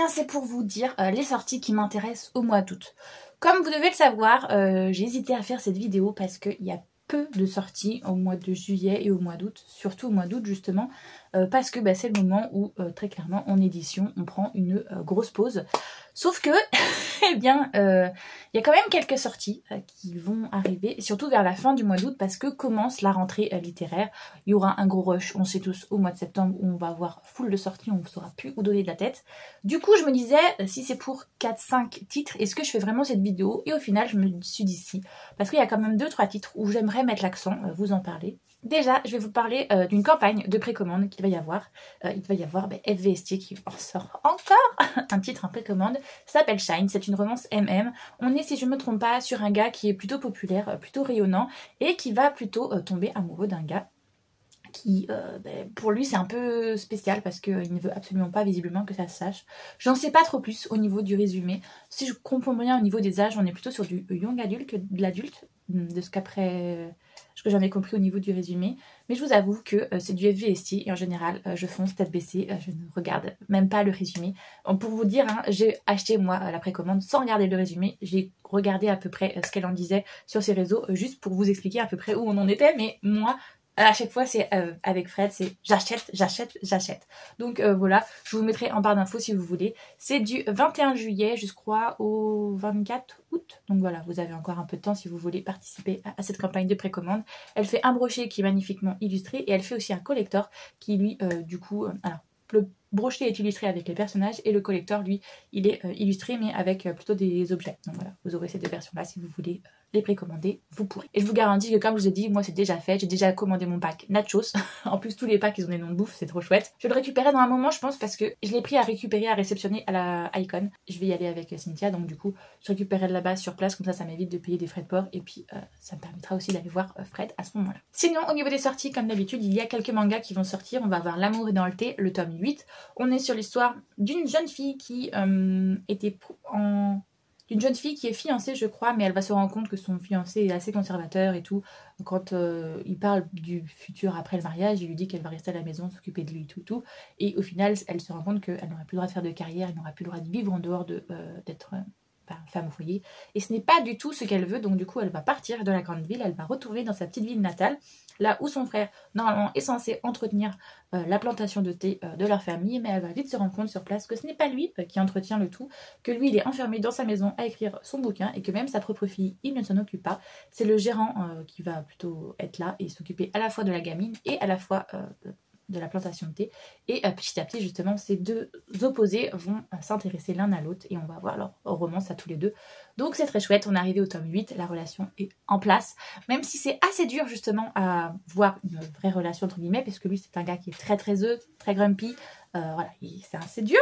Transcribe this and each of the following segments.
bien c'est pour vous dire les sorties qui m'intéressent au mois d'août. Comme vous devez le savoir, j'ai hésité à faire cette vidéo parce qu'il y a peu de sorties au mois de juillet et au mois d'août, surtout au mois d'août justement, parce que c'est le moment où très clairement en édition on prend une grosse pause. Sauf que, eh bien, il y a quand même quelques sorties qui vont arriver, surtout vers la fin du mois d'août, parce que commence la rentrée littéraire. Il y aura un gros rush, on sait tous, au mois de septembre, où on va avoir full de sorties, on ne saura plus où donner de la tête. Du coup, je me disais, si c'est pour 4-5 titres, est-ce que je fais vraiment cette vidéo? Et au final, je me suis dit si, parce qu'il y a quand même 2-3 titres où j'aimerais mettre l'accent, vous en parler. Déjà, je vais vous parler d'une campagne de précommande qu'il va y avoir. Il va y avoir FVST qui en sort encore un titre en précommande. Ça s'appelle Shine, c'est une romance MM. On est, si je ne me trompe pas, sur un gars qui est plutôt populaire, plutôt rayonnant et qui va plutôt tomber amoureux d'un gars qui, pour lui, c'est un peu spécial parce qu'il ne veut absolument pas visiblement que ça se sache. J'en sais pas trop plus au niveau du résumé. Si je comprends bien au niveau des âges, on est plutôt sur du young adulte que de l'adulte, de ce que j'en ai compris au niveau du résumé. Mais je vous avoue que c'est du FVST et en général, je fonce tête baissée, je ne regarde même pas le résumé. Pour vous dire, hein, j'ai acheté moi la précommande sans regarder le résumé. J'ai regardé à peu près ce qu'elle en disait sur ses réseaux, juste pour vous expliquer à peu près où on en était. Mais moi, à chaque fois, c'est avec Fred, c'est j'achète, j'achète, j'achète. Donc voilà, je vous mettrai en barre d'infos si vous voulez. C'est du 21 juillet, je crois, au 24 août. Donc voilà, vous avez encore un peu de temps si vous voulez participer à cette campagne de précommande. Elle fait un brochet qui est magnifiquement illustré et elle fait aussi un collector qui lui, du coup, alors le brochet est illustré avec les personnages et le collector, lui, il est illustré mais avec plutôt des objets. Donc voilà, vous aurez ces deux versions-là si vous voulez les précommander, vous pourrez. Et je vous garantis que comme je vous ai dit, moi c'est déjà fait, j'ai déjà commandé mon pack Nachos. En plus tous les packs ils ont des noms de bouffe, c'est trop chouette. Je le récupérerai dans un moment je pense parce que je l'ai pris à récupérer, à réceptionner à la Icon. Je vais y aller avec Cynthia donc du coup je récupérerai là-bas sur place, comme ça m'évite de payer des frais de port et puis ça me permettra aussi d'aller voir Fred à ce moment-là. Sinon au niveau des sorties comme d'habitude il y a quelques mangas qui vont sortir, on va avoir L'amour est dans le thé, le tome 8. On est sur l'histoire d'une jeune fille qui d'une jeune fille qui est fiancée je crois, mais elle va se rendre compte que son fiancé est assez conservateur et tout. Quand il parle du futur après le mariage, il lui dit qu'elle va rester à la maison, s'occuper de lui, tout. Et au final, elle se rend compte qu'elle n'aura plus le droit de faire de carrière, elle n'aura plus le droit de vivre en dehors d'être femme au foyer. Et ce n'est pas du tout ce qu'elle veut, donc du coup, elle va partir de la grande ville, elle va retourner dans sa petite ville natale, là où son frère, normalement, est censé entretenir la plantation de thé de leur famille, mais elle va vite se rendre compte sur place que ce n'est pas lui qui entretient le tout, que lui, il est enfermé dans sa maison à écrire son bouquin, et que même sa propre fille, il ne s'en occupe pas. C'est le gérant qui va plutôt être là et s'occuper à la fois de la gamine et à la fois de la plantation de thé. Et petit à petit, justement, ces deux opposés vont s'intéresser l'un à l'autre et on va voir leur romance à tous les deux. Donc c'est très chouette, on est arrivé au tome 8, la relation est en place. Même si c'est assez dur, justement, à voir une vraie relation, entre guillemets, parce que lui, c'est un gars qui est très très grumpy. Voilà, c'est assez dur.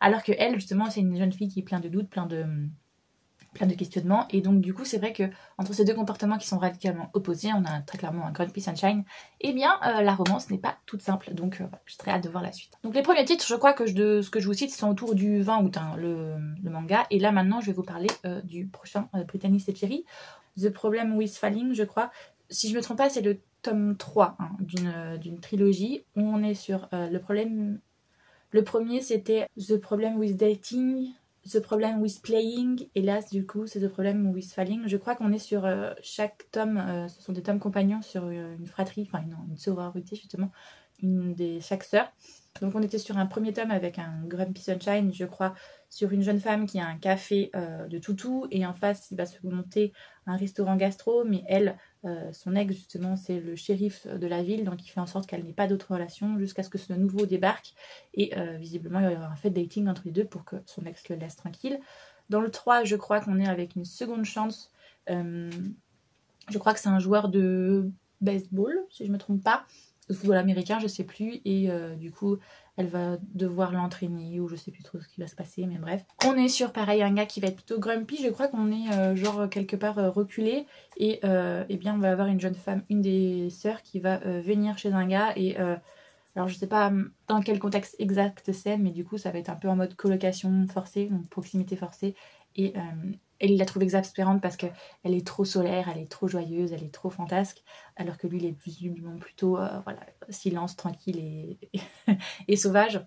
Alors que elle, justement, c'est une jeune fille qui est pleine de doutes, plein de questionnements, et donc du coup c'est vrai que entre ces deux comportements qui sont radicalement opposés, on a très clairement un Grumpy Sunshine, et bien la romance n'est pas toute simple, donc voilà, j'ai très hâte de voir la suite. Donc les premiers titres, je crois que ce que je vous cite sont autour du 20 août, hein, le manga, et là maintenant je vais vous parler du prochain Brittany et Cherry, The Problem with Falling, je crois. Si je me trompe pas, c'est le tome 3 hein, d'une trilogie, où on est sur le problème. Le premier c'était The Problem with Dating, The Problem with Playing, et là du coup c'est The Problem with Falling. Je crois qu'on est sur chaque tome, ce sont des tomes compagnons sur une fratrie, enfin une sororité justement, chaque sœur. Donc on était sur un premier tome avec un Grumpy Sunshine, je crois, sur une jeune femme qui a un café de toutou, et en face il va se monter un restaurant gastro, mais elle, son ex justement c'est le shérif de la ville, donc il fait en sorte qu'elle n'ait pas d'autres relations jusqu'à ce que ce nouveau débarque, et visiblement il va y avoir un fait de dating entre les deux pour que son ex le laisse tranquille. Dans le 3 je crois qu'on est avec une seconde chance, je crois que c'est un joueur de baseball si je me trompe pas, football américain, je sais plus, et du coup elle va devoir l'entraîner ou je sais plus trop ce qui va se passer, mais bref. On est sur pareil un gars qui va être plutôt grumpy, je crois qu'on est genre quelque part reculé, et bien on va avoir une jeune femme, une des sœurs qui va venir chez un gars, et alors je sais pas dans quel contexte exact c'est, mais du coup ça va être un peu en mode colocation forcée, donc proximité forcée, et elle la trouve exaspérante parce qu'elle est trop solaire, elle est trop joyeuse, elle est trop fantasque, alors que lui il est visiblement plutôt voilà, silence, tranquille et, et sauvage.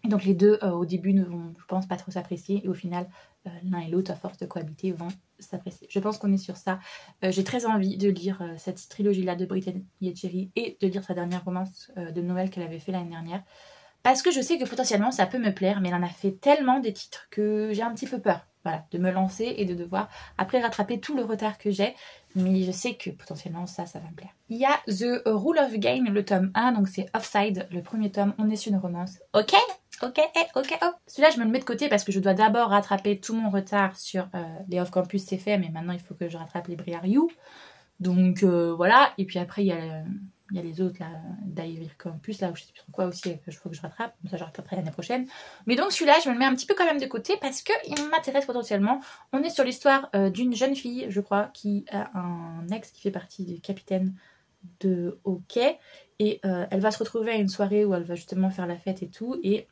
Et donc les deux au début ne vont, je pense, pas trop s'apprécier et au final l'un et l'autre à force de cohabiter vont s'apprécier. Je pense qu'on est sur ça. J'ai très envie de lire cette trilogie là de Brittany Cherry et de lire sa dernière romance de Noël qu'elle avait fait l'année dernière. Parce que je sais que potentiellement ça peut me plaire, mais elle en a fait tellement des titres que j'ai un petit peu peur. Voilà, de me lancer et de devoir après rattraper tout le retard que j'ai. Mais je sais que potentiellement ça va me plaire. Il y a The Rule of Game, le tome 1, donc c'est Offside, le premier tome. On est sur une romance. Ok, oh. Celui-là, je me le mets de côté parce que je dois d'abord rattraper tout mon retard sur les off-campus, c'est fait, mais maintenant il faut que je rattrape les Briar You. Donc voilà, et puis après il y a les autres là, d'Ivy Campus, là où je sais plus trop quoi aussi, il faut que je rattrape, comme ça je rattraperai l'année prochaine. Mais donc celui-là, je me le mets un petit peu quand même de côté parce qu'il m'intéresse potentiellement. On est sur l'histoire d'une jeune fille, je crois, qui a un ex qui fait partie du capitaine de hockey. Et elle va se retrouver à une soirée où elle va justement faire la fête et tout. Et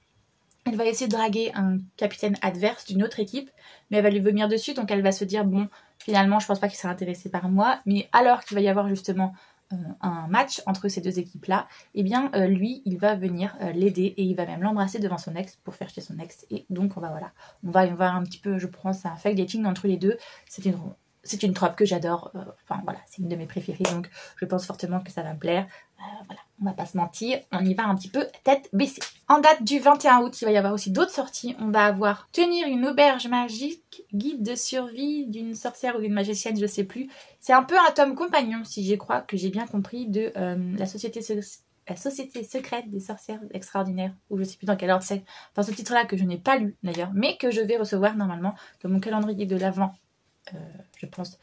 elle va essayer de draguer un capitaine adverse d'une autre équipe, mais elle va lui vomir dessus, donc elle va se dire, bon, finalement, je pense pas qu'il sera intéressé par moi, mais alors qu'il va y avoir justement un match entre ces deux équipes-là, eh bien, lui, il va venir l'aider et il va même l'embrasser devant son ex pour faire chier son ex. Et donc, on va un petit peu, je pense, un fake dating entre les deux. C'est une trope que j'adore, enfin voilà, c'est une de mes préférées, donc je pense fortement que ça va me plaire. Voilà, on va pas se mentir, on y va un petit peu tête baissée. En date du 21 août, il va y avoir aussi d'autres sorties. On va avoir Tenir une auberge magique, guide de survie d'une sorcière ou d'une magicienne, je sais plus. C'est un peu un tome compagnon, si je crois que j'ai bien compris, de la société secrète des sorcières extraordinaires, ou je sais plus dans quel ordre c'est. Enfin, ce titre-là que je n'ai pas lu d'ailleurs, mais que je vais recevoir normalement dans mon calendrier de l'Avent. Je pense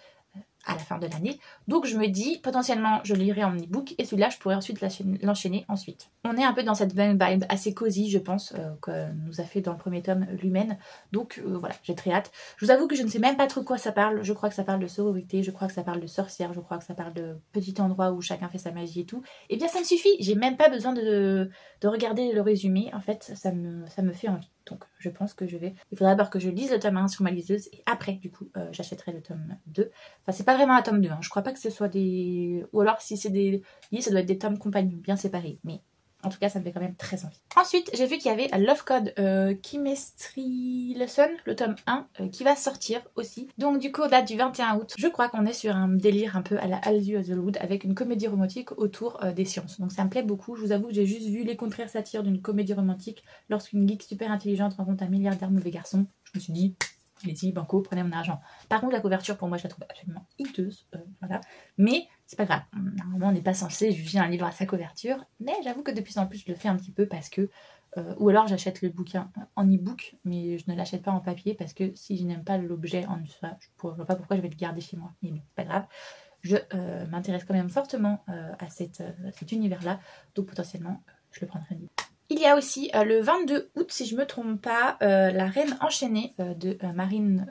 à la fin de l'année. Donc je me dis, potentiellement, je lirai en e-book et celui-là, je pourrais ensuite l'enchaîner ensuite. On est un peu dans cette même vibe assez cosy, je pense, que nous a fait dans le premier tome Lumen. Donc voilà, j'ai très hâte. Je vous avoue que je ne sais même pas trop de quoi ça parle. Je crois que ça parle de sororité, je crois que ça parle de sorcière, je crois que ça parle de petit endroit où chacun fait sa magie et tout. Et bien ça me suffit, j'ai même pas besoin de regarder le résumé. En fait, ça me fait envie. Donc je pense que il faudra d'abord que je lise le tome 1 sur ma liseuse et après du coup j'achèterai le tome 2. Enfin c'est pas vraiment un tome 2, hein. Je crois pas que ce soit des... Ou alors si c'est des... ça doit être des tomes compagnons bien séparés. Mais en tout cas ça me fait quand même très envie. Ensuite j'ai vu qu'il y avait Love Code Chemistry Lesson, le tome 1 qui va sortir aussi. Donc du coup date du 21 août. Je crois qu'on est sur un délire un peu à la Halsey Hazelwood avec une comédie romantique autour des sciences. Donc ça me plaît beaucoup. Je vous avoue que j'ai juste vu les contraires satires d'une comédie romantique lorsqu'une geek super intelligente rencontre un milliardaire mauvais garçon. Je me suis dit, allez-y, banco, prenez mon argent. Par contre, la couverture, pour moi, je la trouve absolument hideuse. Voilà. Mais c'est pas grave. Normalement, on n'est pas censé juger un livre à sa couverture. Mais j'avoue que de plus en plus, je le fais un petit peu parce que... ou alors, j'achète le bouquin en e-book, mais je ne l'achète pas en papier parce que si je n'aime pas l'objet en soi, je ne vois pas pourquoi je vais le garder chez moi. Mais bon, c'est pas grave. Je m'intéresse quand même fortement à cet univers-là. Donc, potentiellement, je le prendrai en e-book. Il y a aussi le 22 août, si je ne me trompe pas, La Reine enchaînée de Marine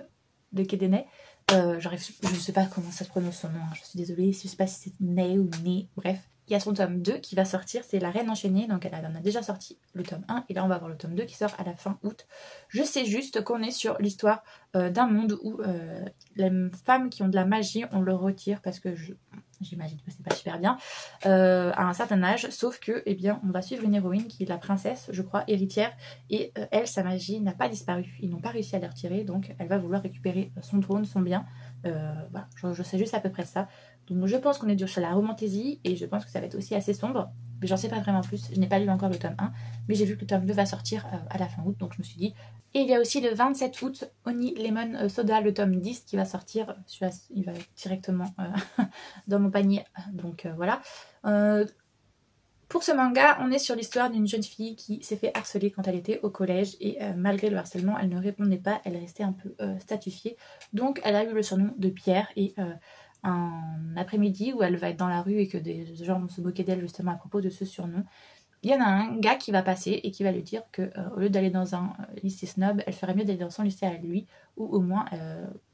de Quédenay. Je ne sais pas comment ça se prononce son nom, hein, je suis désolée, je ne sais pas si c'est Ney ou Né, bref. Il y a son tome 2 qui va sortir, c'est La Reine enchaînée, donc elle en a déjà sorti le tome 1, et là on va avoir le tome 2 qui sort à la fin août. Je sais juste qu'on est sur l'histoire d'un monde où les femmes qui ont de la magie, on le retire parce que j'imagine que c'est pas super bien, à un certain âge, sauf que, eh bien, on va suivre une héroïne qui est la princesse, je crois, héritière, et elle, sa magie n'a pas disparu, ils n'ont pas réussi à la retirer, donc elle va vouloir récupérer son trône, son bien, voilà, je sais juste à peu près ça. Donc je pense qu'on est sur la romantaisie, et je pense que ça va être aussi assez sombre, mais j'en sais pas vraiment plus, je n'ai pas lu encore le tome 1, mais j'ai vu que le tome 2 va sortir à la fin août, donc je me suis dit. Et il y a aussi le 27 août, Oni Lemon Soda, le tome 10 qui va sortir, il va directement dans mon panier, donc voilà. Pour ce manga, on est sur l'histoire d'une jeune fille qui s'est fait harceler quand elle était au collège et malgré le harcèlement, elle ne répondait pas, elle restait un peu statifiée. Donc elle a eu le surnom de Pierre et un après-midi où elle va être dans la rue et que des gens vont se moquer d'elle justement à propos de ce surnom, il y en a un gars qui va passer et qui va lui dire que au lieu d'aller dans un lycée snob, elle ferait mieux d'aller dans son lycée à lui, ou au moins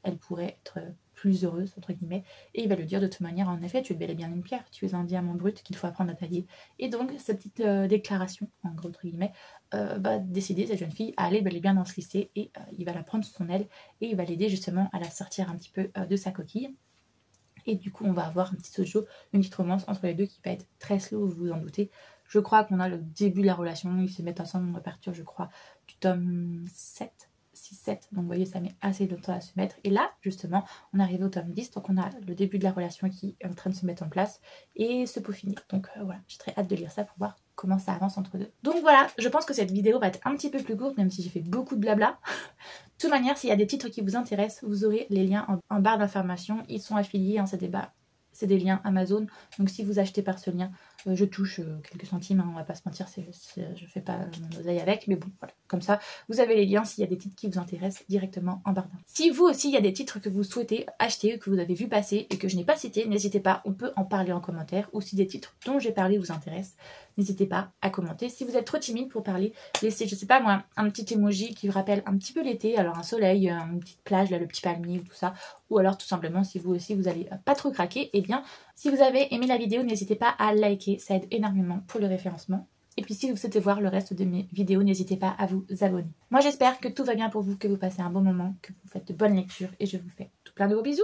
elle pourrait être plus heureuse, entre guillemets, et il va lui dire de toute manière, en effet, tu es bel et bien une pierre, tu es un diamant brut qu'il faut apprendre à tailler. Et donc cette petite déclaration, en gros, entre guillemets, va décider cette jeune fille à aller bel et bien dans ce lycée, et il va la prendre sous son aile, et il va l'aider justement à la sortir un petit peu de sa coquille. Et du coup, on va avoir un petit sojo, une petite romance entre les deux qui va être très slow, vous vous en doutez. Je crois qu'on a le début de la relation, ils se mettent ensemble à partir, je crois, du tome 7. 6-7, donc vous voyez ça met assez de temps à se mettre, et là justement on arrive au tome 10, donc on a le début de la relation qui est en train de se mettre en place et se peaufiner, donc voilà, j'ai très hâte de lire ça pour voir comment ça avance entre deux. Donc voilà, je pense que cette vidéo va être un petit peu plus courte, même si j'ai fait beaucoup de blabla. De toute manière, s'il y a des titres qui vous intéressent, vous aurez les liens en barre d'information, ils sont affiliés, hein, c'est des liens Amazon, donc si vous achetez par ce lien, je touche quelques centimes, hein, on va pas se mentir, je fais pas mon oseille avec, mais bon, voilà, comme ça, vous avez les liens s'il y a des titres qui vous intéressent directement en barre d'infos. Si vous aussi, il y a des titres que vous souhaitez acheter, que vous avez vu passer et que je n'ai pas cités, n'hésitez pas, on peut en parler en commentaire, ou si des titres dont j'ai parlé vous intéressent, n'hésitez pas à commenter. Si vous êtes trop timide pour parler, laissez, je sais pas moi, un petit emoji qui vous rappelle un petit peu l'été, alors un soleil, une petite plage, là, le petit palmier ou tout ça, ou alors tout simplement si vous aussi vous allez pas trop craquer, et bien si vous avez aimé la vidéo, n'hésitez pas à liker, ça aide énormément pour le référencement. Et puis si vous souhaitez voir le reste de mes vidéos, n'hésitez pas à vous abonner. Moi j'espère que tout va bien pour vous, que vous passez un bon moment, que vous faites de bonnes lectures, et je vous fais tout plein de gros bisous.